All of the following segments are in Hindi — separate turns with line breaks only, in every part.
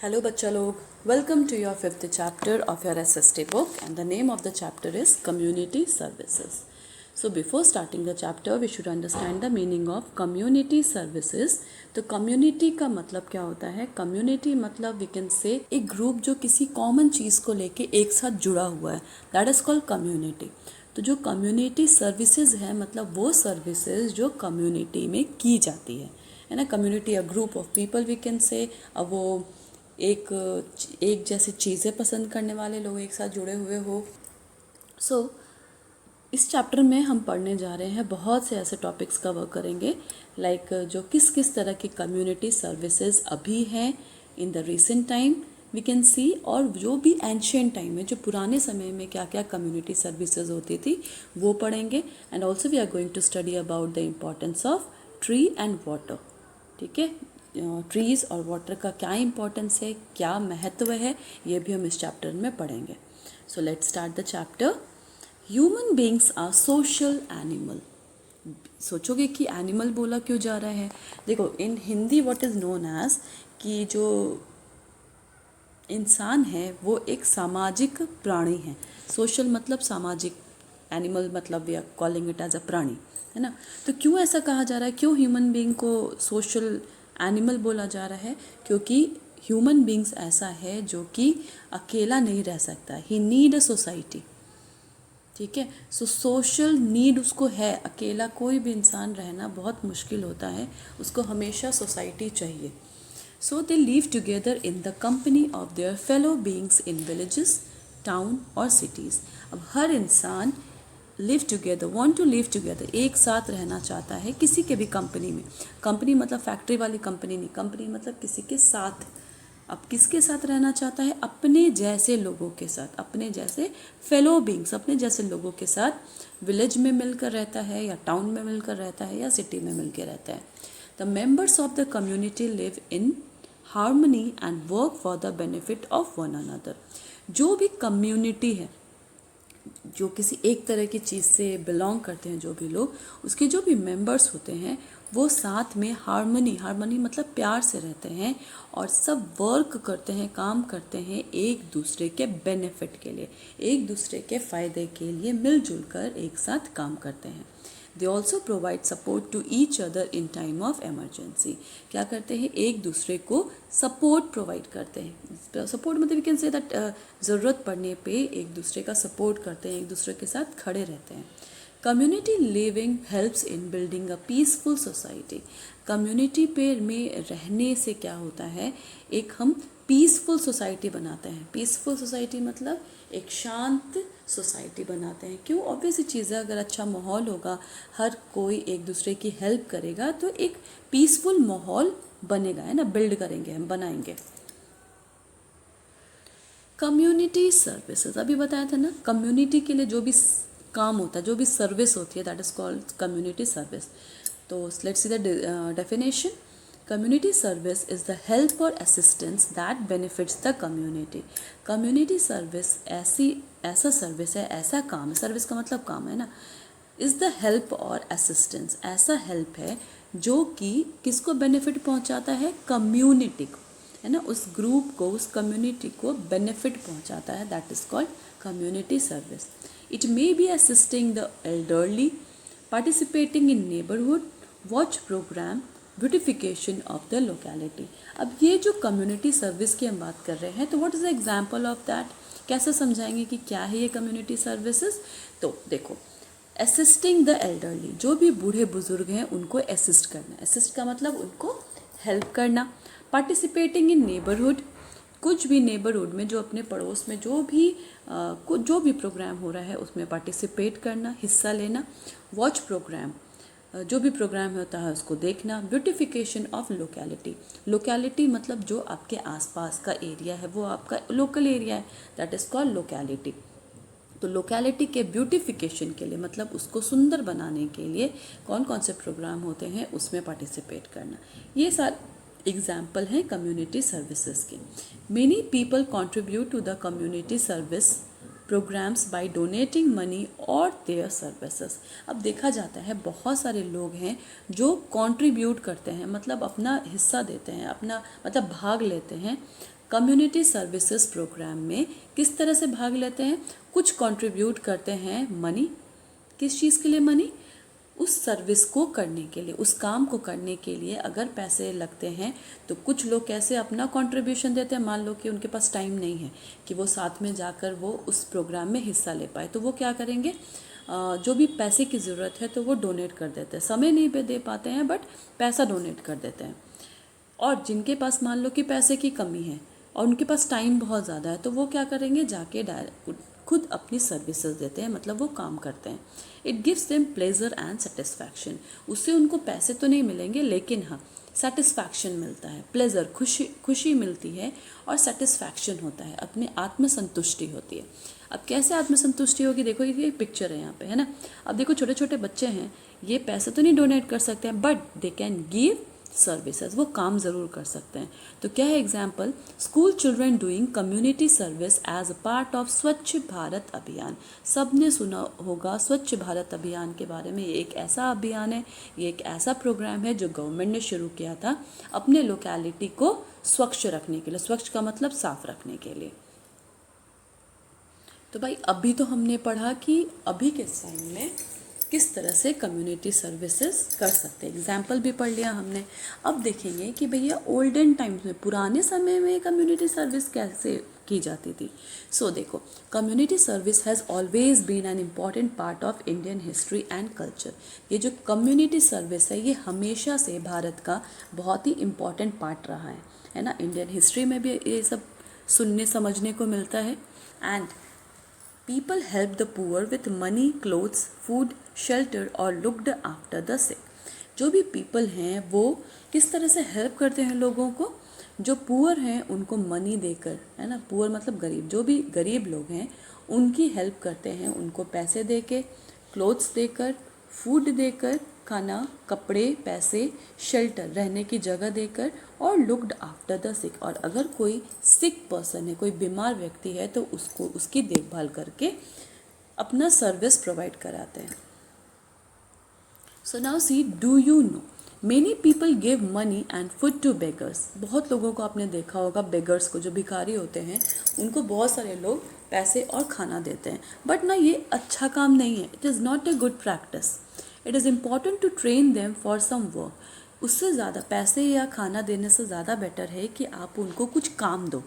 Hello बच्चा लोग, welcome to your fifth chapter of your SST book and the name of the chapter is Community Services. So before starting the chapter we should understand the meaning of community services. तो community का मतलब क्या होता है? Community मतलब we can say एक group जो किसी common चीज़ को लेके एक साथ जुड़ा हुआ है, that is called community. तो जो community services है मतलब वो services जो community में की जाती है ना. Community a group of people we can say. अब वो एक जैसी चीज़ें पसंद करने वाले लोग एक साथ जुड़े हुए हो. इस चैप्टर में हम पढ़ने जा रहे हैं, बहुत से ऐसे टॉपिक्स कवर करेंगे लाइक जो किस किस तरह की कम्युनिटी सर्विसेज अभी हैं in the recent time we can see, और जो भी एंशियंट टाइम में जो पुराने समय में क्या क्या कम्युनिटी सर्विसेज होती थी वो पढ़ेंगे. And also we are going to study about the importance of tree and water. ठीक है, ट्रीज़ और वाटर का क्या इम्पोर्टेंस है, क्या महत्व है, ये भी हम इस चैप्टर में पढ़ेंगे. So let's start the chapter. Human beings are social animal. सोचोगे कि एनिमल बोला क्यों जा रहा है? देखो, in Hindi what is known as कि जो इंसान है वो एक सामाजिक प्राणी है. सोशल मतलब सामाजिक, एनिमल मतलब we are calling it as a प्राणी, है ना. तो क्यों ऐसा कहा जा रहा है, क्यों ह्यूमन बींग को सोशल एनिमल बोला जा रहा है? क्योंकि ह्यूमन बींग्स ऐसा है जो कि अकेला नहीं रह सकता. ही नीड अ सोसाइटी. ठीक है, सो सोशल नीड उसको है. अकेला कोई भी इंसान रहना बहुत मुश्किल होता है, उसको हमेशा सोसाइटी चाहिए. So they live together in the company of their fellow beings in villages, town और सिटीज़. अब हर इंसान live together, want to live together, एक साथ रहना चाहता है किसी के भी कंपनी में. कंपनी मतलब फैक्ट्री वाली कंपनी नहीं, कंपनी मतलब किसी के साथ. अब किसके साथ रहना चाहता है? अपने जैसे लोगों के साथ, अपने जैसे फेलो बींग्स, अपने जैसे लोगों के साथ विलेज में मिलकर रहता है या टाउन में मिलकर रहता है या सिटी में मिलकर रहता है. The members of the community live in harmony and work for the benefit of one another. जो भी कम्युनिटी है, जो किसी एक तरह की चीज़ से बिलोंग करते हैं, जो भी लोग, उसके जो भी मेंबर्स होते हैं वो साथ में हार्मनी मतलब प्यार से रहते हैं और सब वर्क करते हैं, काम करते हैं एक दूसरे के बेनिफिट के लिए, एक दूसरे के फ़ायदे के लिए मिलजुल कर एक साथ काम करते हैं. They also provide support to each other in time of emergency. क्या करते हैं? एक दूसरे को सपोर्ट प्रोवाइड करते हैं. सपोर्ट मतलब वी कैन से दैट ज़रूरत पड़ने पे एक दूसरे का सपोर्ट करते हैं, एक दूसरे के साथ खड़े रहते हैं. Community living helps in building a peaceful society. Community पे में रहने से क्या होता है, एक हम पीसफुल सोसाइटी बनाते हैं. पीसफुल सोसाइटी मतलब एक शांत सोसाइटी बनाते हैं. क्यों? ऑब्वियस चीज़ है, अगर अच्छा माहौल होगा, हर कोई एक दूसरे की हेल्प करेगा तो एक पीसफुल माहौल बनेगा, है ना. बिल्ड करेंगे, हम बनाएंगे. कम्युनिटी सर्विसेज अभी बताया था ना, कम्युनिटी के लिए जो भी काम होता है, जो भी सर्विस होती है, that is called community service. तो let's see the definition. Community service is the help और assistance that benefits the community. Community service ऐसा सर्विस है, ऐसा काम है, सर्विस का मतलब काम है ना. इज़ द हेल्प और असिस्टेंस, ऐसा हेल्प है जो कि किसको बेनिफिट पहुंचाता है? कम्युनिटी को, है ना. उस ग्रुप को, उस कम्युनिटी को बेनिफिट पहुंचाता है. That is called community service. It may be assisting the elderly, participating in neighbourhood watch programme, beautification of the locality. अब ये जो कम्युनिटी सर्विस की हम बात कर रहे हैं, तो what is the example of that? कैसे समझाएंगे कि क्या है ये कम्युनिटी सर्विसेज? तो देखो, असिस्टिंग द एल्डरली, जो भी बूढ़े बुजुर्ग हैं उनको असिस्ट करना. असिस्ट का मतलब उनको हेल्प करना. पार्टिसिपेटिंग इन नेबरहुड, कुछ भी नेबरहुड में, जो अपने पड़ोस में जो भी प्रोग्राम हो रहा है उसमें पार्टिसिपेट करना, हिस्सा लेना. वॉच प्रोग्राम, जो भी प्रोग्राम होता है उसको देखना. ब्यूटिफिकेशन ऑफ लोकेलिटी, लोकेलिटी मतलब जो आपके आसपास का एरिया है वो आपका लोकल एरिया है, दैट इज़ कॉल्ड लोकेलिटी. तो लोकेलिटी के ब्यूटिफिकेशन के लिए मतलब उसको सुंदर बनाने के लिए कौन कौन से प्रोग्राम होते हैं उसमें पार्टिसिपेट करना. ये सारे एग्जाम्पल हैं कम्युनिटी सर्विसेज के. Many people contribute to the community service programmes by donating money और देयर सर्विसेज. अब देखा जाता है बहुत सारे लोग हैं जो कंट्रीब्यूट करते हैं, मतलब अपना हिस्सा देते हैं, अपना मतलब भाग लेते हैं कम्युनिटी सर्विसेज प्रोग्राम में किस तरह से भाग लेते हैं, कुछ कंट्रीब्यूट करते हैं मनी, किस चीज़ के लिए मनी, उस सर्विस को करने के लिए, उस काम को करने के लिए अगर पैसे लगते हैं तो कुछ लोग कैसे अपना कंट्रीब्यूशन देते हैं। मान लो कि उनके पास टाइम नहीं है कि वो साथ में जाकर वो उस प्रोग्राम में हिस्सा ले पाए, तो वो क्या करेंगे, जो भी पैसे की ज़रूरत है तो वो डोनेट कर देते हैं। समय नहीं पे दे पाते हैं बट पैसा डोनेट कर देते हैं। और जिनके पास मान लो कि पैसे की कमी है और उनके पास टाइम बहुत ज़्यादा है, तो वो क्या करेंगे, जाके खुद अपनी सर्विसेज देते हैं, मतलब वो काम करते हैं। It gives them pleasure and satisfaction. उससे उनको पैसे तो नहीं मिलेंगे लेकिन हाँ सेटिस्फैक्शन मिलता है, प्लेजर खुशी मिलती है और सेटिस्फैक्शन होता है, अपनी आत्मसंतुष्टि होती है। अब कैसे आत्मसंतुष्टि होगी, देखो ये पिक्चर है यहाँ पे, है ना। अब देखो छोटे छोटे बच्चे हैं, ये पैसे तो नहीं डोनेट कर सकते हैं but they can give services, वो काम ज़रूर कर सकते हैं। तो क्या है example, school children doing community service as a part of Swachh Bharat अभियान। सब ने सुना होगा स्वच्छ भारत अभियान के बारे में। ये एक ऐसा अभियान है, ये एक ऐसा प्रोग्राम है जो गवर्नमेंट ने शुरू किया था अपने लोकेलिटी को स्वच्छ रखने के लिए। स्वच्छ का मतलब साफ रखने के लिए। तो भाई अभी तो हमने पढ़ा कि अभी के टाइम में किस तरह से कम्युनिटी सर्विसेज कर सकते हैं, एग्जाम्पल भी पढ़ लिया हमने। अब देखेंगे कि भैया ओल्डन टाइम्स में, पुराने समय में कम्युनिटी सर्विस कैसे की जाती थी। सो देखो, community service has always been an important part of Indian history and culture. ये जो कम्युनिटी सर्विस है ये हमेशा से भारत का बहुत ही इम्पॉर्टेंट पार्ट रहा है ना। इंडियन हिस्ट्री में भी ये सब सुनने समझने को मिलता है। And people help the poor with money, clothes, food, shelter और looked after the sick। जो भी people हैं वो किस तरह से हेल्प करते हैं लोगों को, जो पुअर हैं उनको मनी देकर, है ना, पुअर मतलब गरीब, जो भी गरीब लोग हैं उनकी हेल्प करते हैं, उनको पैसे देके, क्लोथ्स देकर, फूड देकर, खाना, कपड़े, पैसे, शेल्टर, रहने की जगह देकर, और लुक्ड आफ्टर द सिक। और अगर कोई सिक पर्सन है, कोई बीमार व्यक्ति है तो उसको उसकी देखभाल करके अपना सर्विस प्रोवाइड कराते हैं। So now see, do you know many people give money and food to beggars. बहुत लोगों को आपने देखा होगा, बेगर्स को, जो भिखारी होते हैं उनको बहुत सारे लोग पैसे और खाना देते हैं। बट ना ये अच्छा काम नहीं है, it is not a good practice. It is important to train them for some work. उससे ज़्यादा, पैसे या खाना देने से ज़्यादा बेटर है कि आप उनको कुछ काम दो,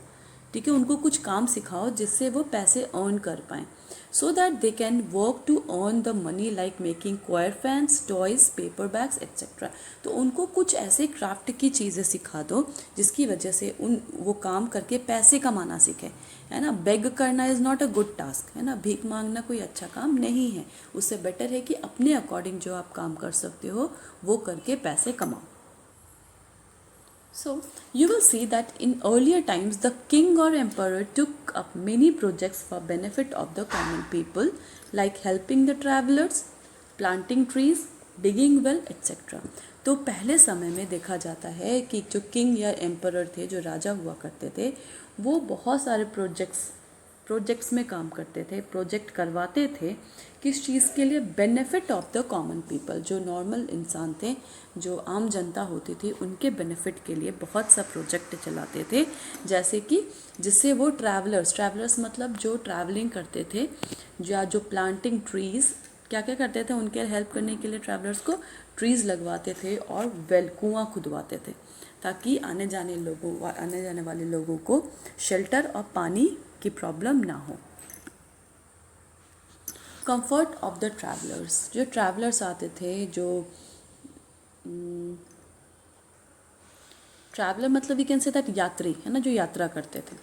ठीक है, उनको कुछ काम सिखाओ जिससे वो पैसे अर्न कर पाएँ, so that they can work to earn the money, like making coir fans, toys, paper bags etcetera. तो उनको कुछ ऐसे क्राफ्ट की चीज़ें सिखा दो जिसकी वजह से वो काम करके पैसे कमाना सीखे, है ना। बेग करना is not a good task, है ना, भीख मांगना कोई अच्छा काम नहीं है। उससे बेटर है कि अपने अकॉर्डिंग जो आप काम कर सकते हो वो करके पैसे कमाओ। So, you will see that in earlier times the king or emperor took up many projects for benefit of the common people, like helping the travelers, planting trees, digging well, etc. तो पहले समय में देखा जाता है कि जो किंग या एम्परर थे, जो राजा हुआ करते थे, वो बहुत सारे प्रोजेक्ट्स में काम करते थे, प्रोजेक्ट करवाते थे। किस चीज़ के लिए, benefit of the common people. जो नॉर्मल इंसान थे, जो आम जनता होती थी, उनके बेनिफिट के लिए बहुत सा प्रोजेक्ट चलाते थे। जैसे कि जिससे वो ट्रैवलर्स मतलब जो ट्रैवलिंग करते थे, या जो प्लांटिंग ट्रीज़, क्या क्या करते थे उनके हेल्प करने के लिए, ट्रैवलर्स को ट्रीज़ लगवाते थे और कुआं खुदवाते थे, ताकि आने जाने वाले लोगों को शेल्टर और पानी की प्रॉब्लम ना हो। कंफर्ट ऑफ द ट्रैवलर्स, जो ट्रैवलर्स आते थे, जो ट्रैवलर मतलब वी कैन से दैट यात्री, है ना, जो यात्रा करते थे।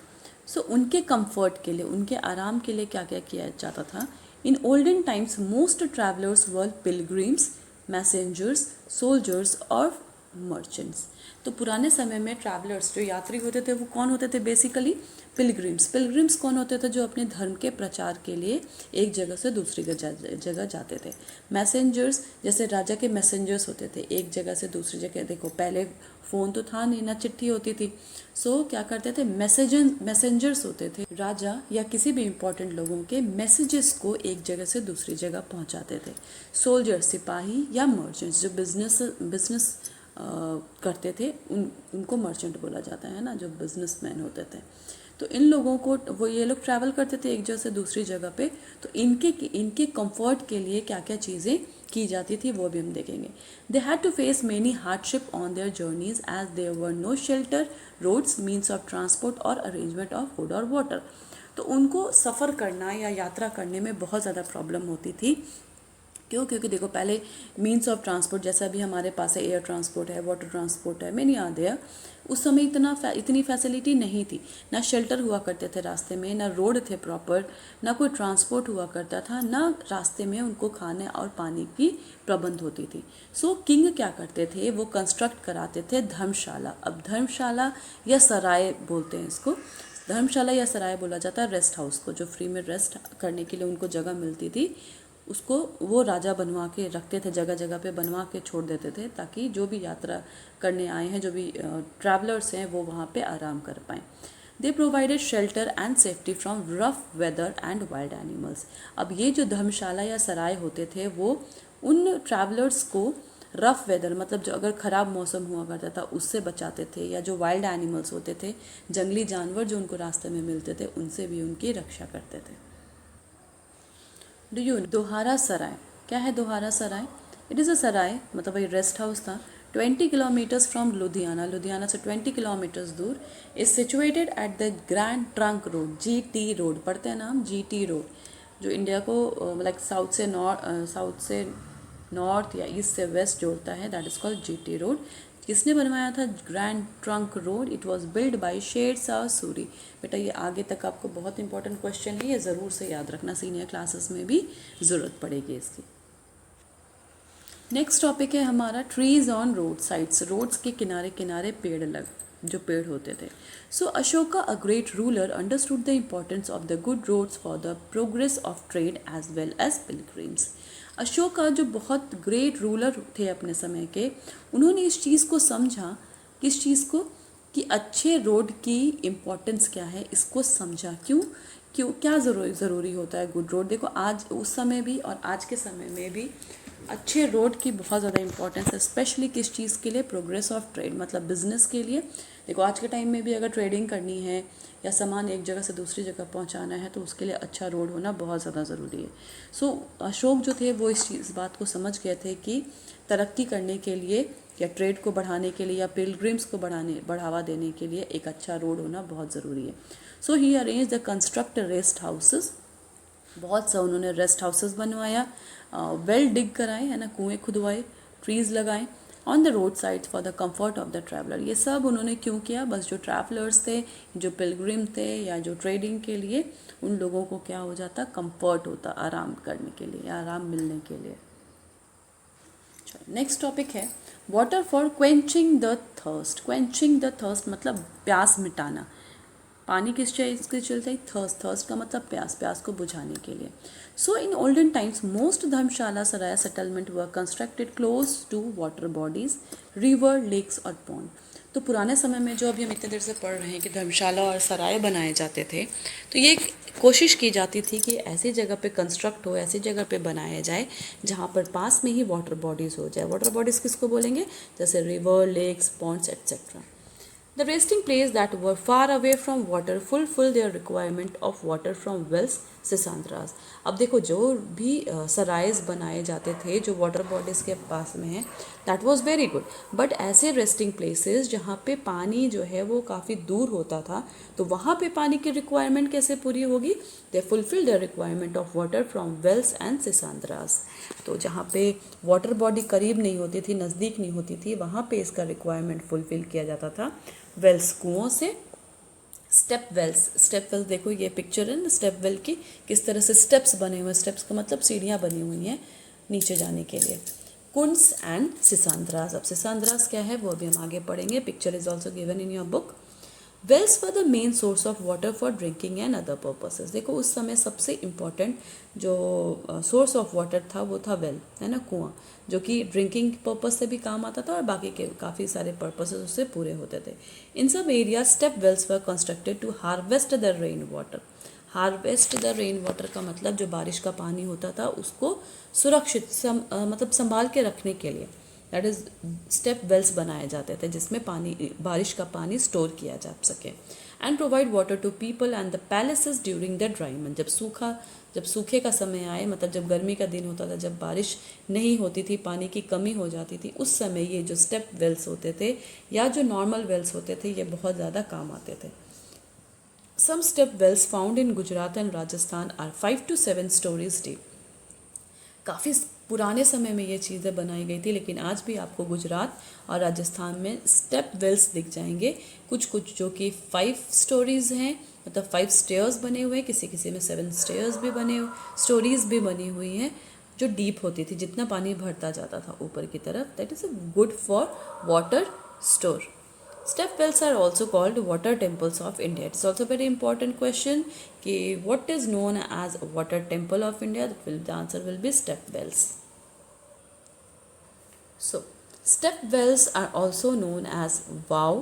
सो उनके कंफर्ट के लिए, उनके आराम के लिए क्या क्या किया जाता था। इन ओल्डन टाइम्स मोस्ट ट्रैवलर्स वर पिलग्रिम्स, मैसेंजर्स, सोल्जर्स और मर्चेंट्स। तो पुराने समय में ट्रैवलर्स, जो यात्री होते थे, वो कौन होते थे, बेसिकली पिलग्रिम्स कौन होते थे, जो अपने धर्म के प्रचार के लिए एक जगह से दूसरी जगह जाते थे। मैसेंजर्स, जैसे राजा के मैसेंजर्स होते थे, एक जगह से दूसरी जगह। देखो पहले फ़ोन तो था नहीं, ना चिट्ठी होती थी, सो क्या करते थे, मैसेंजर्स होते थे, राजा या किसी भी इम्पोर्टेंट लोगों के मैसेजेस को एक जगह से दूसरी जगह पहुंचाते थे। सोल्जर, सिपाही या मर्चेंट्स, जो बिजनेस करते थे उनको मर्चेंट बोला जाता है ना, जो बिजनेसमैन होते थे। तो इन लोगों को वो ये लोग ट्रैवल करते थे एक जगह से दूसरी जगह पे, तो इनके कंफर्ट के लिए क्या क्या चीज़ें की जाती थी वो भी हम देखेंगे। They had to face many hardship on their journeys as there were no shelter, roads, means of transport और अरेंजमेंट ऑफ फूड और वाटर। तो उनको सफ़र करना या यात्रा करने में बहुत ज़्यादा प्रॉब्लम होती थी। क्यों? क्योंकि देखो पहले मीन्स ऑफ ट्रांसपोर्ट जैसा अभी हमारे पास है, एयर ट्रांसपोर्ट है, वाटर ट्रांसपोर्ट है, मैनी आ गया। उस समय इतनी फैसिलिटी नहीं थी, ना शेल्टर हुआ करते थे रास्ते में, ना रोड थे प्रॉपर, ना कोई ट्रांसपोर्ट हुआ करता था, ना रास्ते में उनको खाने और पानी की प्रबंध होती थी। सो किंग क्या करते थे, वो कंस्ट्रक्ट कराते थे धर्मशाला। अब धर्मशाला या सराय बोलते हैं इसको, धर्मशाला या सराय बोला जाता है रेस्ट हाउस को, जो फ्री में रेस्ट करने के लिए उनको जगह मिलती थी, उसको वो राजा बनवा के रखते थे, जगह जगह पे बनवा के छोड़ देते थे, ताकि जो भी यात्रा करने आए हैं, जो भी ट्रैवलर्स हैं, वो वहाँ पे आराम कर पाएँ। They provided shelter and safety from rough weather and wild animals. अब ये जो धर्मशाला या सराय होते थे वो उन ट्रैवलर्स को रफ वेदर मतलब जो अगर ख़राब मौसम हुआ करता था उससे बचाते थे, या जो वाइल्ड एनिमल्स होते थे, जंगली जानवर जो उनको रास्ते में मिलते थे, उनसे भी उनकी रक्षा करते थे। डू यू दोहारा सराय क्या है? दोहारा सराय इट इज़ अ सराय, मतलब वही रेस्ट हाउस था, 20 किलोमीटर्स फ्रॉम लुधियाना, लुधियाना से 20 किलोमीटर्स दूर। Is situated at the grand trunk road, GT road पढ़ते हैं ना हम, GT रोड, जो इंडिया को लाइक साउथ से नॉर्थ या ईस्ट से वेस्ट जोड़ता है, that is called GT road. किसने बनवाया था? Grand trunk road. It was build by Sher Shah Suri. बेटा ये आगे तक आपको बहुत इंपॉर्टेंट क्वेश्चन है, ये ज़रूर से याद रखना, सीनियर क्लासेस में भी ज़रूरत पड़ेगी इसकी। नेक्स्ट टॉपिक है हमारा trees on road sides, roads के किनारे किनारे जो पेड़ होते थे। So Ashoka a great ruler understood the importance of the good roads for the progress of trade as well as pilgrims. Ashoka जो बहुत ग्रेट रूलर थे अपने समय के, उन्होंने इस चीज़ को समझा, किस चीज़ को, कि अच्छे रोड की इम्पोर्टेंस क्या है, इसको समझा। क्यों क्या ज़रूरी होता है गुड रोड? देखो आज उस समय भी और आज के समय में भी अच्छे रोड की बहुत ज़्यादा इंपॉर्टेंस है, स्पेशली किस चीज़ के लिए? प्रोग्रेस ऑफ ट्रेड, मतलब बिजनेस के लिए। देखो आज के टाइम में भी अगर ट्रेडिंग करनी है या सामान एक जगह से दूसरी जगह पहुंचाना है, तो उसके लिए अच्छा रोड होना बहुत ज़्यादा ज़रूरी है। सो अशोक जो थे वो इस बात को समझ गए थे कि तरक्की करने के लिए या ट्रेड को बढ़ाने के लिए या पिलग्रिम्स को बढ़ावा देने के लिए एक अच्छा रोड होना बहुत ज़रूरी है। So he arrange the construct rest houses, बहुत सा उन्होंने रेस्ट हाउसेस बनवाया, वेल डिग कराए, है ना, कुएँ खुदवाए, ट्रीज़ लगाए on the road side for the comfort of the traveller. ये सब उन्होंने क्यों किया? बस जो ट्रैवलर्स थे, जो पिलग्रिम थे या जो ट्रेडिंग के लिए, उन लोगों को क्या हो जाता? कंफर्ट होता, आराम करने के लिए या आराम मिलने के लिए। नेक्स्ट टॉपिक है water for quenching the thirst. Quenching the thirst मतलब प्यास मिटाना। पानी किस चीज़ के चलते है? थर्स्ट का मतलब प्यास को बुझाने के लिए। So in olden times most dharamshala sarai settlement were constructed close to water bodies, river, lakes और पॉन्ड। तो पुराने समय में जो अभी हम इतने देर से पढ़ रहे हैं कि धर्मशाला और सराय बनाए जाते थे, तो ये कोशिश की जाती थी कि ऐसी जगह पे कंस्ट्रक्ट हो, ऐसी जगह पे बनाया जाए जहाँ पर पास में ही वाटर बॉडीज़ हो जाए। वाटर बॉडीज़ किसको बोलेंगे? जैसे river, lakes, ponds etcetera. The resting place that were far away from water fulfill their requirement of water from wells, सिसांद्रास। अब देखो जो भी सराइज बनाए जाते थे जो वाटर बॉडीज़ के पास में है, that was very good, but ऐसे रेस्टिंग प्लेसेस जहाँ पे पानी जो है वो काफ़ी दूर होता था, तो वहाँ पे पानी की रिक्वायरमेंट कैसे पूरी होगी? They fulfil the requirement of water from wells and sisandras. तो जहाँ पे वाटर बॉडी करीब नहीं होती थी, नज़दीक नहीं होती थी, वहाँ पे इसका रिक्वायरमेंट फुलफिल किया जाता था वेल्स, कुओं से। स्टेप वेल्स देखो ये पिक्चर है ना स्टेप वेल की, किस तरह से स्टेप्स बने हुए, स्टेप्स का मतलब सीढ़ियाँ बनी हुई हैं नीचे जाने के लिए। कुंड्स एंड सिसांद्रास। अब सिसांद्रास क्या है वो अभी हम आगे पढ़ेंगे, picture is also given in your book. Wells for the main source of water for drinking and other purposes. देखो उस समय सबसे इम्पॉर्टेंट जो सोर्स ऑफ वाटर था वो था वेल, है ना, कुआं, जो कि ड्रिंकिंग पर्पज से भी काम आता था और बाकी के काफ़ी सारे पर्पसेस उससे पूरे होते थे। इन सब area step wells were constructed to harvest the rain water. Harvest the rain water का मतलब जो बारिश का पानी होता था उसको सुरक्षित मतलब संभाल के रखने के लिए, दैट इज़ स्टेप वेल्स बनाए जाते थे जिसमें पानी, बारिश का पानी स्टोर किया जा सके। And provide water to people and the palaces during the dry month. जब सूखे का समय आए, मतलब जब गर्मी का दिन होता था, जब बारिश नहीं होती थी, पानी की कमी हो जाती थी, उस समय ये जो स्टेप वेल्स होते थे या जो नॉर्मल वेल्स होते थे ये बहुत ज़्यादा काम आते थे। Some step wells found in Gujarat and Rajasthan are 5 to 7 stories deep. काफ़ी पुराने समय में ये चीज़ें बनाई गई थी, लेकिन आज भी आपको गुजरात और राजस्थान में स्टेप वेल्स दिख जाएंगे, कुछ कुछ जो कि 5 stories हैं, मतलब 5 स्टेयर्स बने हुए हैं, किसी किसी में 7 स्टेयर्स भी बने, स्टोरीज भी बनी हुई हैं, जो डीप होती थी, जितना पानी भरता जाता था ऊपर की तरफ। That is good for water store. Step wells are also called water temples of India. It's also a very important question कि what is known as water temple of India? The answer will be step wells. So, step wells are also known as wow,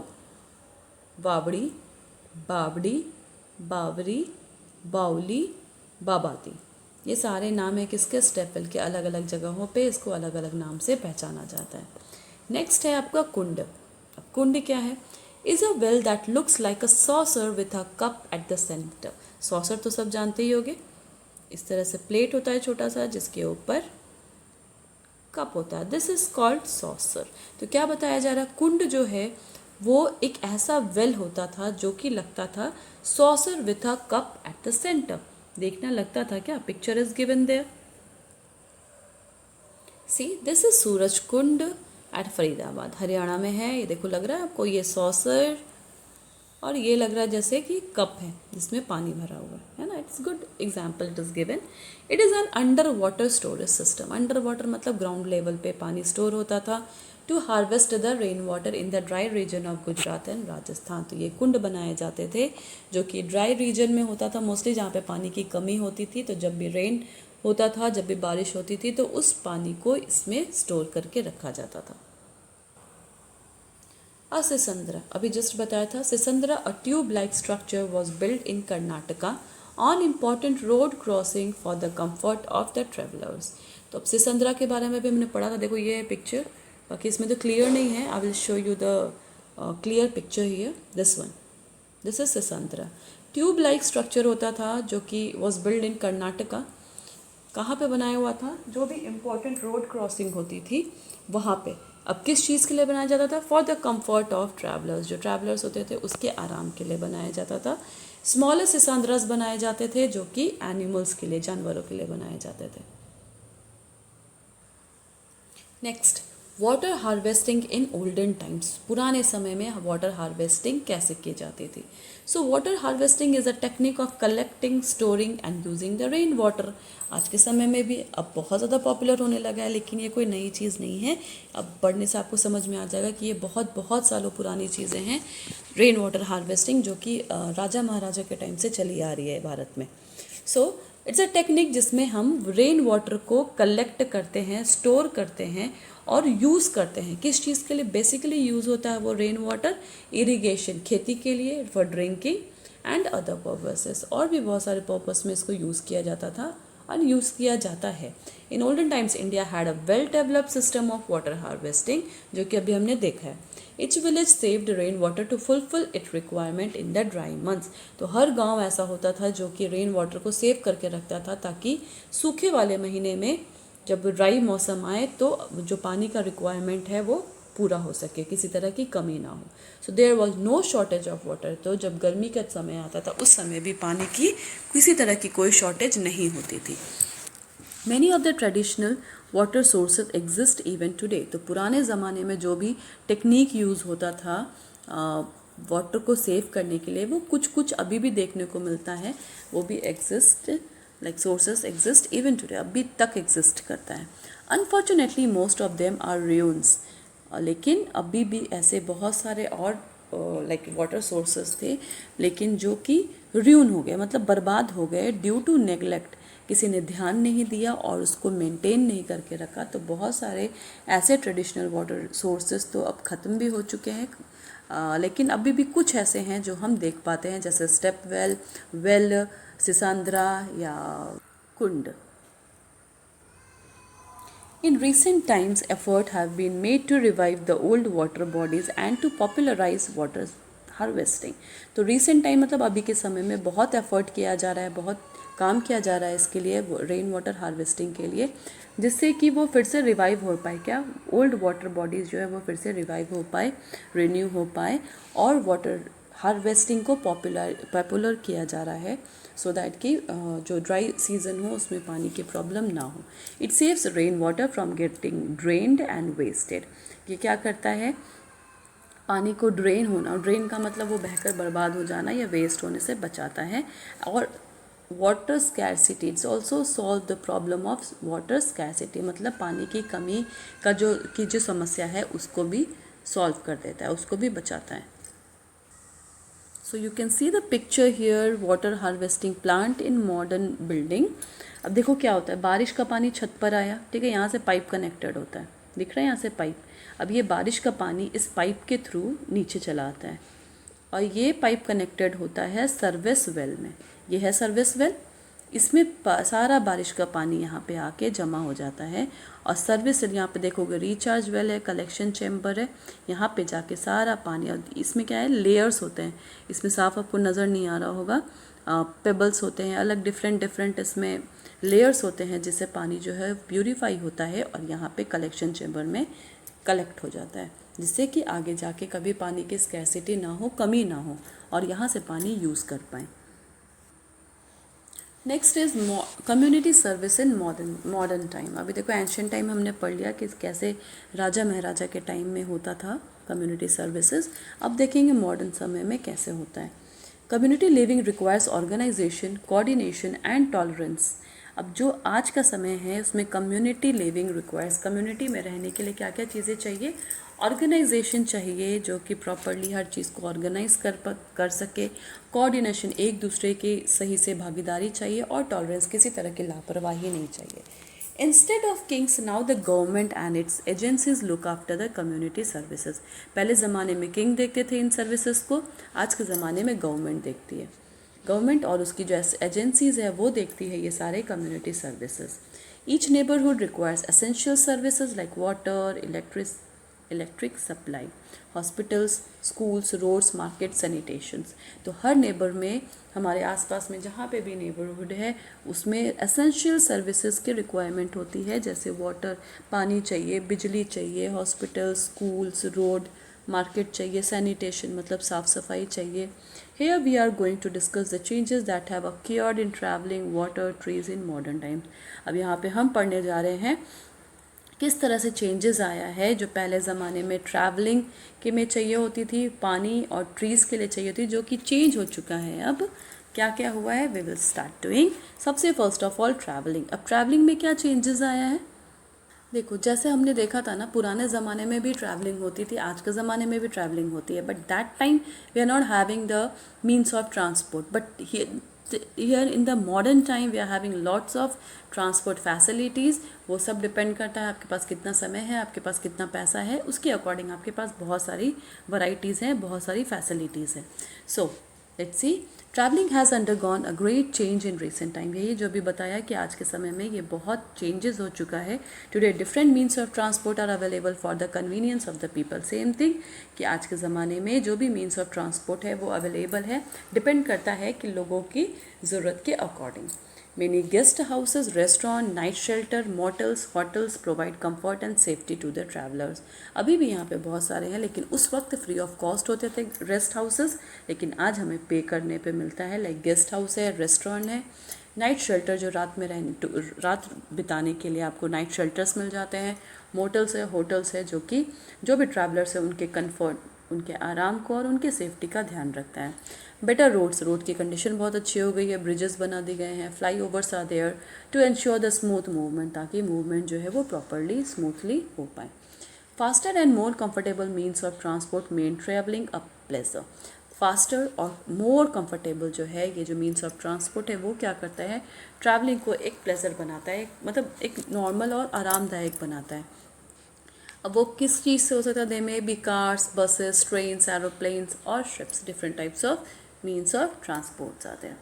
Vavdi, बावड़ी, बावरी, बावली, बाबाती। ये सारे नाम है किसके? स्टेप वेल के। अलग अलग जगहों पे इसको अलग अलग नाम से पहचाना जाता है। नेक्स्ट है आपका कुंड। अब कुंड क्या है? Is a well that looks like a saucer with a cup at the centre. Saucer तो सब जानते ही होंगे, इस तरह से प्लेट होता है छोटा सा जिसके ऊपर कप होता है। This is called saucer. तो क्या बताया जा रहा है? कुंड जो है वो एक ऐसा वेल होता था जो कि लगता था saucer with a cup at the centre. देखना लगता था क्या? Picture is given there. See this is Suraj Kund at Faridabad, Haryana में है। ये देखो, लग रहा है आपको ये सॉसर, और ये लग रहा है जैसे कि कप है जिसमें पानी भरा हुआ है ना। It's good example it is given. It is an under water storage system. Under water मतलब ग्राउंड लेवल पे पानी स्टोर होता था to harvest the rain water in the dry region of Gujarat and Rajasthan. तो ये कुंड बनाए जाते थे जो कि ड्राई रीजन में होता था मोस्टली, जहाँ पे पानी की कमी होती थी। तो जब भी रेन होता था, जब भी बारिश होती थी, तो उस पानी को इसमें स्टोर करके रखा जाता था। A Sisandra, अभी जस्ट बताया था। Sisandra a tube like structure was build in Karnataka on important road crossing for the comfort of the travellers. तो अब सिसंद्रा के बारे में भी हमने पढ़ा था। देखो ये पिक्चर, बाकी इसमें तो क्लियर नहीं है। I will show you the clear picture here, this one. This is sisandra. Tube like structure होता था जो कि वॉज बिल्ड इन कर्नाटका। कहाँ पे बनाया हुआ था? जो भी इम्पोर्टेंट रोड क्रॉसिंग होती थी वहाँ पे। अब किस चीज़ के लिए बनाया जाता था? For the comfort of travellers. जो ट्रैवलर्स होते थे उसके आराम के लिए बनाया जाता था। स्मॉलर सिसंद्रास बनाए जाते थे जो कि एनिमल्स के लिए, जानवरों के लिए बनाए जाते थे। नेक्स्ट, वाटर हार्वेस्टिंग इन ओल्डन टाइम्स। पुराने समय में वाटर हार्वेस्टिंग कैसे की जाती थी? So water harvesting is a technique of collecting, storing and using the rain water. आज के समय में भी अब बहुत ज़्यादा पॉपुलर होने लगा है, लेकिन ये कोई नई चीज़ नहीं है। अब पढ़ने से आपको समझ में आ जाएगा कि ये बहुत बहुत सालों पुरानी चीज़ें हैं। रेन वाटर हार्वेस्टिंग जो कि राजा महाराजा के टाइम से चली आ रही है भारत में। सो इट्स अ टेक्निक जिसमें हम रेन वाटर को कलेक्ट करते हैं, स्टोर करते हैं और यूज़ करते हैं। किस चीज़ के लिए बेसिकली यूज़ होता है वो रेन वाटर? इरिगेशन, खेती के लिए, for drinking and other purposes. और भी बहुत सारे पर्पस में इसको यूज़ किया जाता था और यूज़ किया जाता है। इन olden times India had a well developed system of water harvesting, जो कि अभी हमने देखा है। Each village saved rain water to fulfill its requirement in the dry months. तो हर गांव ऐसा होता था जो कि रेन वाटर को सेव करके रखता था ताकि सूखे वाले महीने में जब ड्राई मौसम आए तो जो पानी का रिक्वायरमेंट है वो पूरा हो सके, किसी तरह की कमी ना हो। So there was no shortage of water. तो जब गर्मी का समय आता था उस समय भी पानी की किसी तरह की कोई शॉर्टेज नहीं होती थी। Many of the traditional water sources exist even today. तो पुराने ज़माने में जो भी टेक्निक यूज़ होता था वाटर को सेव करने के लिए, वो कुछ कुछ अभी भी देखने को मिलता है। वो भी exist, like sources exist even today, अभी तक एग्जिस्ट करता है। Unfortunately most of them are ruins। लेकिन अभी भी ऐसे बहुत सारे और लाइक वाटर सोर्सेज थे लेकिन जो कि ruin हो गए, मतलब बर्बाद हो गए ड्यू टू नेगलेक्ट। किसी ने ध्यान नहीं दिया और उसको मेंटेन नहीं करके रखा। तो बहुत सारे ऐसे ट्रेडिशनल वाटर सोर्सेज तो अब ख़त्म भी हो चुके हैं, लेकिन अभी भी कुछ ऐसे हैं जो हम देख पाते हैं, जैसे स्टेप वेल, सिसंद्रा या कुंड। In recent times, effort have been made to revive the old water bodies and to popularize water harvesting. तो रिसेंट टाइम मतलब अभी के समय में बहुत एफर्ट किया जा रहा है, बहुत काम किया जा रहा है इसके लिए, रेन वाटर हार्वेस्टिंग के लिए, जिससे कि वो फिर से रिवाइव हो पाए. क्या ओल्ड वाटर बॉडीज़ जो है वो फिर से रिवाइव हो पाए, रिन्यू हो पाए, और वाटर हार्वेस्टिंग को पॉपुलर किया जा रहा है, सो दैट कि जो ड्राई सीजन हो उसमें पानी की प्रॉब्लम ना हो. It saves rain water from getting drained and wasted. ये क्या करता है, पानी को ड्रेन होना, ड्रेन का मतलब वो बहकर बर्बाद हो जाना या वेस्ट होने से बचाता है. और water scarcity, it's also solve the problem of water scarcity, मतलब पानी की कमी का जो समस्या है उसको भी सॉल्व कर देता है, उसको भी बचाता है. So you can see the picture here, water harvesting plant in modern building. अब देखो क्या होता है, बारिश का पानी छत पर आया, ठीक है, यहाँ से पाइप कनेक्टेड होता है, दिख रहा है यहाँ से पाइप. अब ये बारिश का पानी इस पाइप के थ्रू नीचे चला आता है, और ये पाइप कनेक्टेड होता है सर्विस वेल में. ये है सर्विस वेल, इसमें सारा बारिश का पानी यहाँ पे आके जमा हो जाता है. और सर्विस वेल यहाँ पे देखोगे रिचार्ज वेल है, कलेक्शन चैम्बर है, यहाँ पे जाके सारा पानी, और इसमें क्या है, लेयर्स होते हैं, इसमें साफ आपको नज़र नहीं आ रहा होगा, पेबल्स होते हैं अलग, डिफरेंट इसमें लेयर्स होते हैं, जिससे पानी जो है प्यूरीफाई होता है और यहाँ पे कलेक्शन चैम्बर में कलेक्ट हो जाता है, जिससे कि आगे जाके कभी पानी की स्कैरसिटी ना हो, कमी ना हो, और यहाँ से पानी यूज़ कर पाएँ. Next is community service in modern time. अभी देखो एंशियंट टाइम हमने पढ़ लिया कि कैसे राजा महाराजा के टाइम में होता था कम्युनिटी सर्विसेज. अब देखेंगे मॉडर्न समय में कैसे होता है. Community living requires organisation, coordination and tolerance. अब जो आज का समय है उसमें कम्युनिटी लिविंग रिक्वायर्स, कम्युनिटी में रहने के लिए क्या क्या चीज़ें चाहिए, ऑर्गेनाइजेशन चाहिए जो कि प्रॉपरली हर चीज़ को ऑर्गेनाइज कर सके, कोऑर्डिनेशन एक दूसरे की सही से भागीदारी चाहिए, और टॉलरेंस, किसी तरह की लापरवाही नहीं चाहिए. Instead of Kings now the government and it's agencies look after the community services. पहले ज़माने में किंग देखते थे इन सर्विसेज को, आज के ज़माने में गवर्नमेंट देखती है. गवर्नमेंट और उसकी जो एजेंसीज है वो देखती है ये सारे community services. Each neighbourhood requires essential services like water, electric supply, hospitals, schools, roads, market, sanitations. तो हर नेबर में, हमारे आसपास में जहाँ पे भी नेबरहुड है उसमें एसेंशियल सर्विसेज की रिक्वायरमेंट होती है, जैसे वाटर, पानी चाहिए, बिजली चाहिए, हॉस्पिटल्स, स्कूल्स, रोड, मार्केट चाहिए, सैनिटेशन मतलब साफ़ सफाई चाहिए. Here we are going to discuss the changes that have occurred in traveling water trees in modern times. अब यहाँ पे हम पढ़ने जा रहे हैं किस तरह से चेंजेस आया है, जो पहले ज़माने में ट्रैवलिंग के में चाहिए होती थी, पानी और ट्रीज़ के लिए चाहिए होती, जो कि चेंज हो चुका है. अब क्या क्या हुआ है, वी विल स्टार्ट डूइंग. सबसे फर्स्ट ऑफ ऑल ट्रैवलिंग. अब ट्रैवलिंग में क्या चेंजेस आया है, देखो जैसे हमने देखा था ना, पुराने ज़माने में भी ट्रैवलिंग होती थी, आज के ज़माने में भी ट्रैवलिंग होती है, but that time we are not having the means of transport. But here in the modern time we are having lots of transport facilities. वो सब डिपेंड करता है आपके पास कितना समय है, आपके पास कितना पैसा है, उसके अकॉर्डिंग आपके पास बहुत सारी वैरायटीज़ हैं, बहुत सारी फैसिलिटीज़ हैं. So let's see, travelling has undergone a great change in recent time. यही जो भी बताया कि आज के समय में ये बहुत चेंजेस हो चुका है. Today different means of transport are available for the convenience of the people. Same thing कि आज के ज़माने में जो भी मीन्स ऑफ ट्रांसपोर्ट है वो अवेलेबल है, डिपेंड करता है कि लोगों की ज़रूरत के according. Many guest houses, restaurant, night shelter, motels, hotels provide comfort and safety to the travelers. अभी भी यहाँ पे बहुत सारे हैं, लेकिन उस वक्त फ्री ऑफ कॉस्ट होते थे रेस्ट हाउसेस, लेकिन आज हमें पे करने पे मिलता है. लाइक गेस्ट हाउस है, रेस्टोरेंट है, नाइट शेल्टर जो रात बिताने के लिए आपको नाइट शेल्टर्स मिल जाते हैं, मोटल्स है, होटल्स है, जो कि जो भी ट्रैवलर्स है उनके कंफर्ट, उनके आराम को और उनके सेफ्टी का ध्यान रखता है. बेटर रोड्स, रोड की कंडीशन बहुत अच्छी हो गई है, ब्रिजेस बना दिए गए हैं, flyovers are there to ensure the smooth movement, ताकि मूवमेंट जो है वो प्रॉपरली स्मूथली हो पाए. Faster and more comfortable means of transport make travelling a pleasure. Faster और मोर कंफर्टेबल जो है ये जो मीन्स ऑफ ट्रांसपोर्ट है वो क्या करता है, ट्रैवलिंग को एक प्लेजर बनाता है, मतलब एक नॉर्मल और आरामदायक बनाता है. अब वो किस चीज़ से हो सकता है, they may be cars, buses, trains, aeroplanes और ships. Different types of means of transports are there.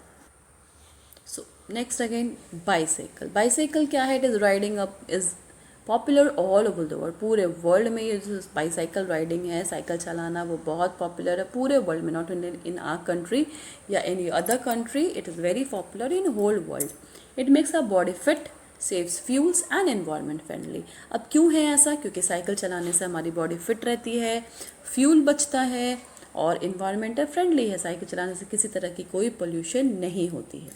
So next again bicycle. Bicycle क्या है, it is riding up, is popular all over the world, पूरे वर्ल्ड में ये जो बाईसाइकिल राइडिंग है, साइकिल चलाना, वो बहुत पॉपुलर है पूरे वर्ल्ड में, नॉट इन आवर कंट्री या any other country, it is very popular in whole world. It makes our body fit, saves fuels and environment friendly. अब क्यों है ऐसा? क्योंकि साइकिल चलाने से हमारी बॉडी फिट रहती है, फ्यूल बचता है और इन्वायरमेंटल फ्रेंडली है। साइकिल चलाने से किसी तरह की कोई पोल्यूशन नहीं होती है।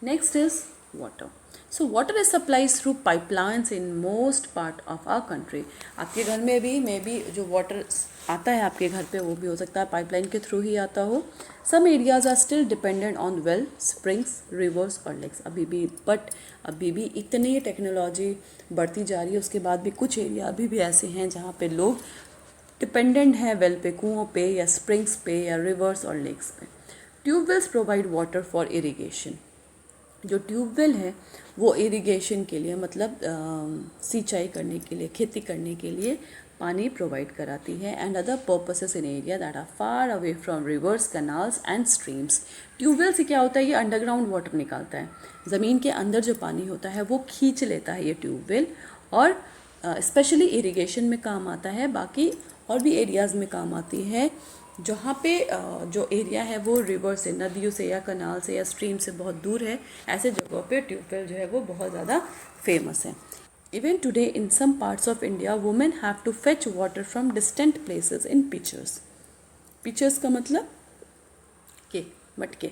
Next is water. So water is supplies through pipelines in most part of our country. आपके घर में भी मे बी जो वाटर आता है आपके घर पे, वो भी हो सकता है पाइपलाइन के थ्रू ही आता हो। Some areas are still dependent on well, springs, rivers और लेक्स। अभी भी इतनी टेक्नोलॉजी बढ़ती जा रही है, उसके बाद भी कुछ एरिया अभी भी ऐसे हैं जहाँ पे लोग डिपेंडेंट हैं वेल पे, कुओं पे या स्प्रिंग्स पे या रिवर्स और लेक्स पे। Tube wells provide water for irrigation. जो ट्यूबवेल है वो इरिगेशन के लिए, मतलब सिंचाई करने के लिए, खेती करने के लिए पानी प्रोवाइड कराती है। And other purposes in area that are far away from rivers, canals and streams. Tube well से क्या होता है? ये अंडरग्राउंड वाटर निकालता है, ज़मीन के अंदर जो पानी होता है वो खींच लेता है ये ट्यूबवेल, और स्पेशली इरिगेशन में काम आता है। बाकी और भी एरियाज़ में काम आती है जहाँ पे जो एरिया है वो रिवर से, नदियों से या कनाल से या स्ट्रीम से बहुत दूर है, ऐसे जगहों पे ट्यूबवेल जो है वो बहुत ज़्यादा फेमस है। Even today in some parts of India women have to fetch water from distant places in pitchers. Pitchers का मतलब के मटके।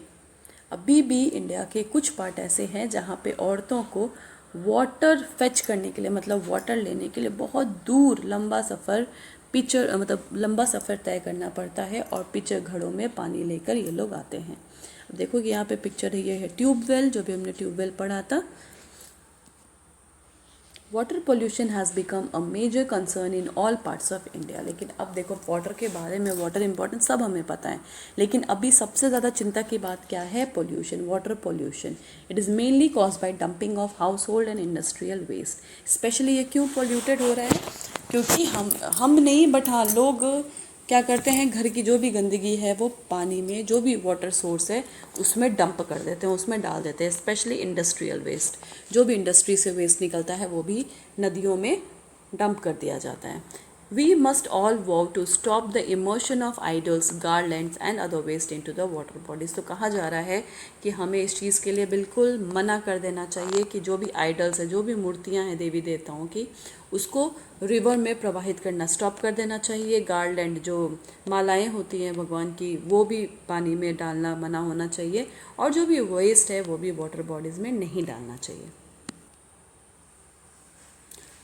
अभी भी इंडिया के कुछ पार्ट ऐसे हैं जहाँ पे औरतों को वाटर फेच करने के लिए, मतलब वाटर लेने के लिए बहुत दूर लंबा सफ़र लंबा सफ़र तय करना पड़ता है, और पिचर घड़ों में पानी लेकर ये लोग आते हैं। अब देखो कि यहाँ पे पिक्चर है, ये है ट्यूबवेल, जो भी हमने ट्यूबवेल पढ़ा था। Water pollution has become a major concern in all parts of India. लेकिन अब देखो वाटर के बारे में, वाटर इंपॉर्टेंस सब हमें पता है, लेकिन अभी सबसे ज़्यादा चिंता की बात क्या है? Pollution, water pollution. It is mainly cause by dumping of household and industrial waste. Specially ये क्यों पोल्यूटेड हो रहा है? क्योंकि हम नहीं, बट हाँ, लोग क्या करते हैं, घर की जो भी गंदगी है वो पानी में, जो भी वाटर सोर्स है उसमें डंप कर देते हैं, उसमें डाल देते हैं। स्पेशली इंडस्ट्रियल वेस्ट, जो भी इंडस्ट्री से वेस्ट निकलता है वो भी नदियों में डंप कर दिया जाता है। We must all vow to stop the immersion of idols, garlands and other waste into the water bodies। तो कहा जा रहा है कि हमें इस चीज़ के लिए बिल्कुल मना कर देना चाहिए कि जो भी आइडल्स है, जो भी मूर्तियां हैं देवी देवताओं की, उसको रिवर में प्रवाहित करना स्टॉप कर देना चाहिए। गार्लैंड, जो मालाएं होती हैं भगवान की, वो भी पानी में डालना मना होना चाहिए, और जो भी वेस्ट है वो भी वाटर बॉडीज़ में नहीं डालना चाहिए।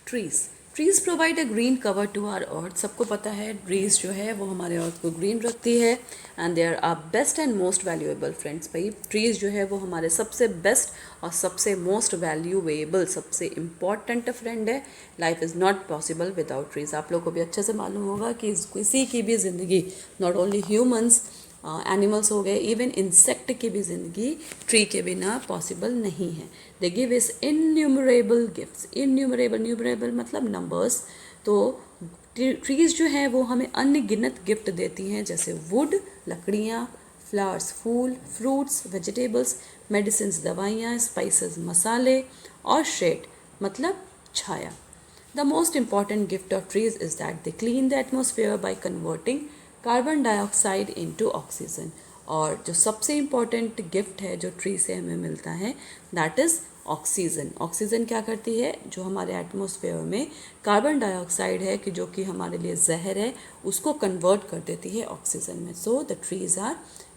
Trees provide a green cover to our earth. सबको पता है ट्रीज़ जो है वो हमारे अर्थ को ग्रीन रखती है, and they are are best and most valuable friends. भाई ट्रीज़ जो है वो हमारे सबसे बेस्ट और सबसे मोस्ट वैल्यूएबल, सबसे इम्पॉर्टेंट फ्रेंड है। Life is not possible without trees. आप लोग को भी अच्छे से मालूम होगा कि किसी की भी ज़िंदगी, नॉट ओनली ह्यूमन्स, एनिमल्स हो गए, इवन इंसेक्ट की भी ज़िंदगी ट्री के बिना पॉसिबल नहीं है। दे गिव इस इन्यूमरेबल गिफ्ट्स। न्यूमरेबल मतलब नंबर्स। तो ट्रीज़ जो है वो हमें अनगिनत गिफ्ट देती हैं, जैसे वुड, लकड़ियाँ, फ्लावर्स, फूल, फ्रूट्स, वेजिटेबल्स, मेडिसिन्स, दवाइयाँ, स्पाइसेस, मसाले, और शेड मतलब छाया। The most important gift of trees is that they clean the atmosphere by converting carbon dioxide into oxygen. और जो सबसे इम्पॉर्टेंट गिफ्ट है जो ट्री से हमें मिलता है, दैट इज़ ऑक्सीजन। ऑक्सीजन क्या करती है? जो हमारे एटमॉस्फेयर में कार्बन डाइऑक्साइड है, कि जो कि हमारे लिए जहर है, उसको कन्वर्ट कर देती है ऑक्सीजन में। So the trees are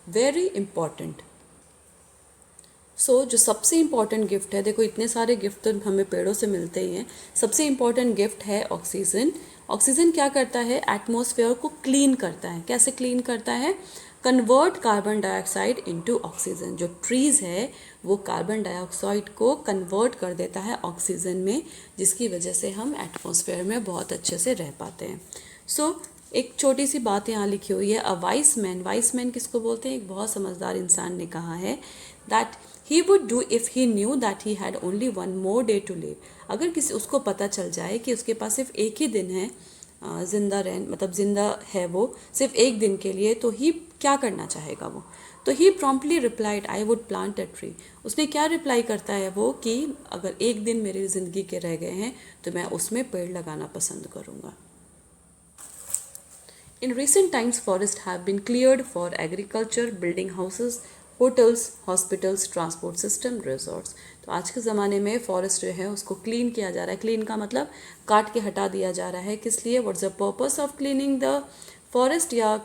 very important. जो सबसे इम्पॉर्टेंट गिफ्ट है, देखो इतने सारे गिफ्ट तो हमें पेड़ों से मिलते ही हैं, सबसे इम्पॉर्टेंट गिफ्ट है ऑक्सीजन। ऑक्सीजन क्या करता है? एटमॉस्फेयर को क्लीन करता है। कैसे क्लीन करता है? Convert carbon dioxide into oxygen. जो ट्रीज़ है वो कार्बन डाइऑक्साइड को कन्वर्ट कर देता है ऑक्सीजन में, जिसकी वजह से हम एटमॉस्फेयर में बहुत अच्छे से रह पाते हैं। एक छोटी सी बात यहाँ लिखी हुई है, अ वाइस मैन किसको बोलते हैं? एक बहुत समझदार इंसान ने कहा है that he would do if he knew that he had only one more day to live. अगर किसी उसको पता चल जाए कि उसके पास सिर्फ एक ही दिन है जिंदा है वो सिर्फ एक दिन के लिए, तो ही क्या करना चाहेगा वो। तो he promptly replied I would plant a tree. उसने क्या रिप्लाई करता है वो कि अगर एक दिन मेरी ज़िंदगी के रह गए हैं तो मैं उसमें पेड़ लगाना पसंद करूँगा। In recent times, forests have been cleared for agriculture, building houses, hotels, hospitals, transport system, resorts. तो आज के ज़माने में फॉरेस्ट जो है उसको क्लीन किया जा रहा है। क्लीन का मतलब काट के हटा दिया जा रहा है। किस लिए? What's the purpose of cleaning the forest? या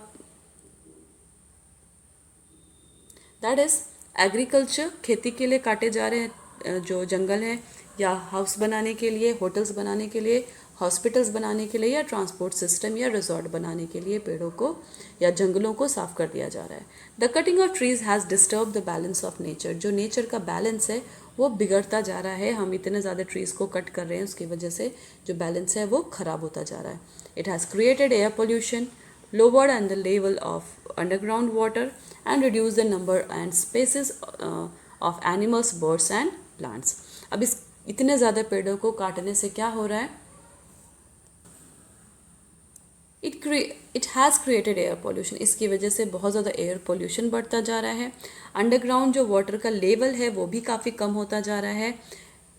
दैट इज़ एग्रीकल्चर, खेती के लिए काटे जा रहे हैं जो जंगल हैं, या हाउस बनाने के लिए, होटल्स बनाने के लिए, हॉस्पिटल्स बनाने के लिए, या ट्रांसपोर्ट सिस्टम या रिजॉर्ट बनाने के लिए पेड़ों को या जंगलों को साफ कर दिया जा रहा है। The cutting of trees has disturb the balance of nature. जो नेचर का बैलेंस है वो बिगड़ता जा रहा है। हम इतने ज़्यादा ट्रीज़ को कट कर रहे हैं, उसकी वजह से जो बैलेंस है वो ख़राब होता जा रहा है। It has created air pollution, lowered and the level of underground water, and reduced the number and species of animals, birds and plants. अब इस इतने ज़्यादा पेड़ों को काटने से क्या हो रहा है? It has created air pollution. इसकी वजह से बहुत ज़्यादा एयर पोल्यूशन बढ़ता जा रहा है। अंडरग्राउंड जो वाटर का लेवल है वो भी काफ़ी कम होता जा रहा है।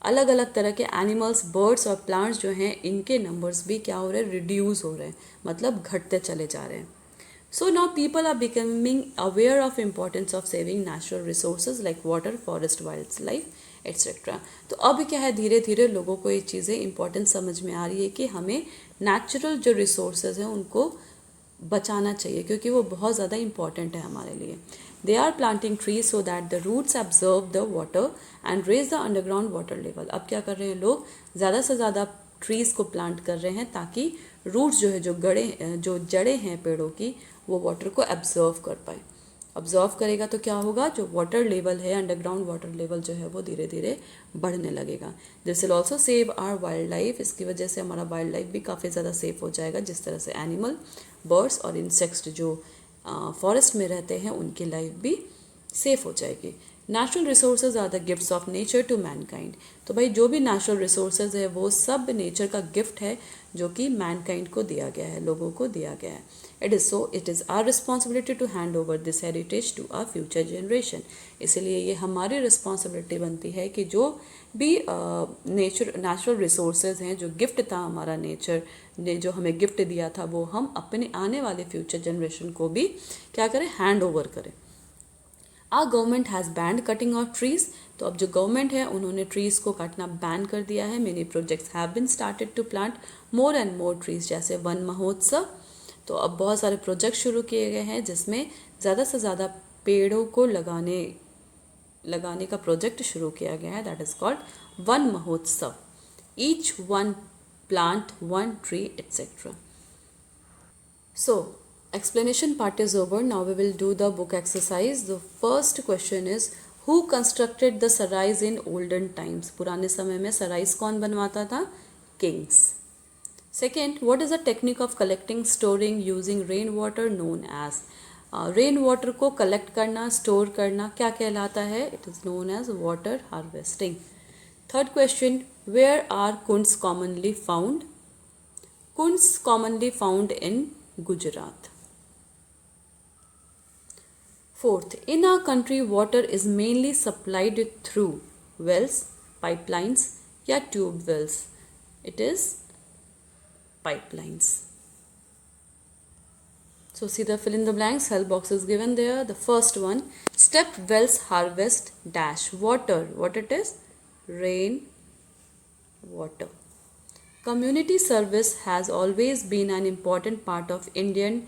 अलग अलग तरह के एनिमल्स, बर्ड्स और प्लांट्स जो हैं इनके नंबर्स भी क्या हो रहे हैं? रिड्यूस हो रहे हैं, मतलब घटते चले जा रहे हैं। So now people are becoming aware of importance of saving natural resources like water, forest, wildlife etcetera. तो अब क्या है, धीरे धीरे लोगों को ये चीज़ें इंपॉर्टेंस समझ में आ रही है कि हमें नेचुरल जो रिसोर्सेज हैं उनको बचाना चाहिए, क्योंकि वो बहुत ज़्यादा इंपॉर्टेंट है हमारे लिए। They are planting trees so that the roots absorb the water and raise the underground water level. अब क्या कर रहे हैं लोग? ज़्यादा से ज़्यादा ट्रीज़ को प्लांट कर रहे हैं ताकि रूट्स जो है, जो जड़ें हैं पेड़ों की, वो वाटर को एब्जर्व कर पाए। ऑब्जर्व करेगा तो क्या होगा? जो वाटर लेवल है, अंडरग्राउंड वाटर लेवल जो है वो धीरे धीरे बढ़ने लगेगा। This will also save our wildlife. इसकी वजह से हमारा वाइल्ड लाइफ भी काफ़ी ज़्यादा सेफ हो जाएगा। जिस तरह से एनिमल, बर्ड्स और इंसेक्ट्स जो फॉरेस्ट में रहते हैं उनकी लाइफ भी सेफ हो जाएगी। Natural resources are the gifts of nature to mankind. तो भाई जो भी नेचुरल रिसोर्सेज है वो सब नेचर का गिफ्ट है जो कि मैनकाइंड को दिया गया है, लोगों को दिया गया है। It is our responsibility to hand over this heritage to our future generation. इसीलिए ये हमारी रिस्पॉन्सिबिलिटी बनती है कि जो भी नेचुरल रिसोर्सेज हैं, जो गिफ्ट था हमारा नेचर ने जो हमें गिफ्ट दिया था, वो हम अपने आने वाले फ्यूचर जनरेशन को भी क्या करें? हैंड ओवर करें। Our government has banned cutting of trees. तो अब जो गवर्नमेंट है उन्होंने ट्रीज़ को काटना बैन कर दिया है। Many projects have been started to plant more and more trees, जैसे वन महोत्सव। तो अब बहुत सारे प्रोजेक्ट शुरू किए गए हैं जिसमें ज़्यादा से ज़्यादा पेड़ों को लगाने का प्रोजेक्ट शुरू किया गया है। दैट इज़ कॉल्ड वन महोत्सव। Each one plant one tree etcetera. So explanation part is over. Now we will do the book exercise. The first question is, who constructed the sarais in olden times? पुराने समय में सराइज कौन बनवाता था? Kings. Second, what is the technique of collecting, storing, using rain water known as? Rain water को कलेक्ट करना, स्टोर करना क्या कहलाता है? It is known as water harvesting. Third question, where are kunds commonly found? Kunds commonly found in Gujarat. Fourth, in our country, water is mainly supplied through wells, pipelines, या tube wells. It is pipelines. So see the fill in the blanks. Help box is given there. The first one, step wells harvest dash water. What it is? Rain water. Community service has always been an important part of Indian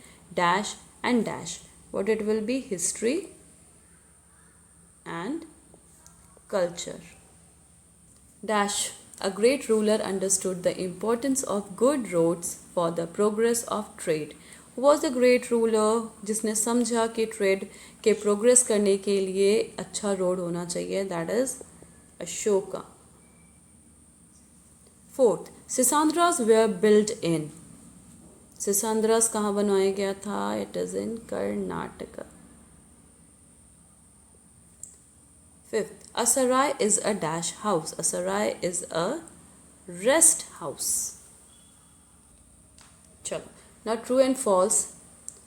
dash and dash. What it will be? History and culture. Dash, a great ruler understood the importance of good roads for the progress of trade. Who was the great ruler? जिसने समझा कि ट्रेड के प्रोग्रेस करने के लिए अच्छा रोड होना चाहिए. That is Ashoka. Fourth, Sisandras were built in. सिसंद्रास कहाँ बनवाया गया था? It is in Karnataka. Fifth, a sarai is a dash house. A sarai is a rest house. चलो, now true and false.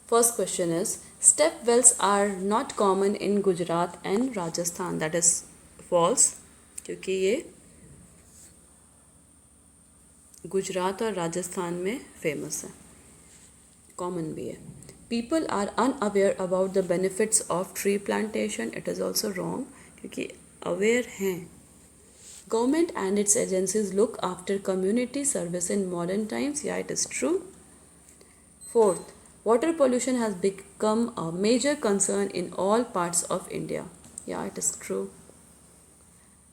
First question is, Step wells are not common in Gujarat and Rajasthan. That is false, क्योंकि ये गुजरात और राजस्थान में फेमस है, कॉमन भी है. People are unaware about the benefits of tree plantation. It is also wrong, क्योंकि aware हैं. Government and its agencies look after community service in modern times. Yeah, it is true. Fourth, water pollution has become a major concern in all parts of India. Yeah, it is true.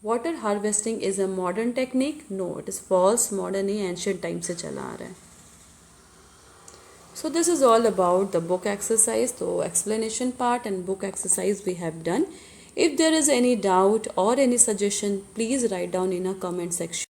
Water harvesting is a modern technique. No, it is false. Modern he ancient time से चला आ रहा है. So this is all about the book exercise. So explanation part and book exercise we have done. If there is any doubt or any suggestion, please write down in a comment section.